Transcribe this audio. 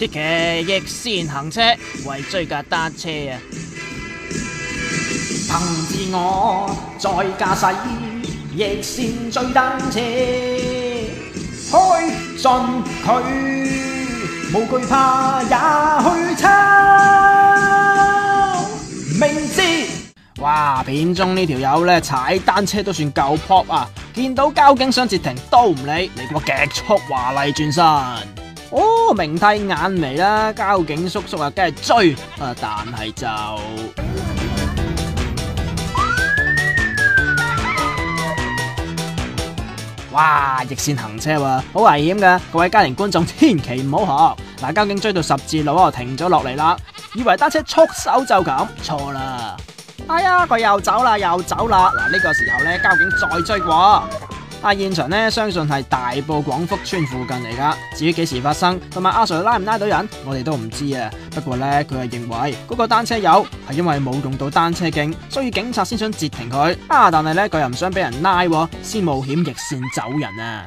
鐵騎逆線行車為追架單車啊！憑自我在駕駛逆線追單車，開進佢無懼怕也去抄，明知。哇！片中呢條友呢，踩單車都算夠 pop 啊！見到交警想截停都唔理，嚟個極速華麗轉身。哦，明睇眼眉啦，交警叔叔啊，梗係追啊，但係就哇！逆線行車喎，好危險噶，各位家庭觀眾千祈唔好學。嗱，交警追到十字路啊，停咗落嚟啦，以為單車束手就咁，錯啦。哎呀，佢又走啦，又走啦！嗱，呢個時候呢，交警再追過。現場呢，相信係大埔廣福村附近嚟噶。至於幾時發生，同埋阿 Sir 拉唔拉到人，我哋都唔知啊。不過呢，佢係認為嗰個單車友係因為冇用到單車徑，所以警察先想截停佢。但係呢，佢又唔想俾人拉，先冒險逆線走人啊！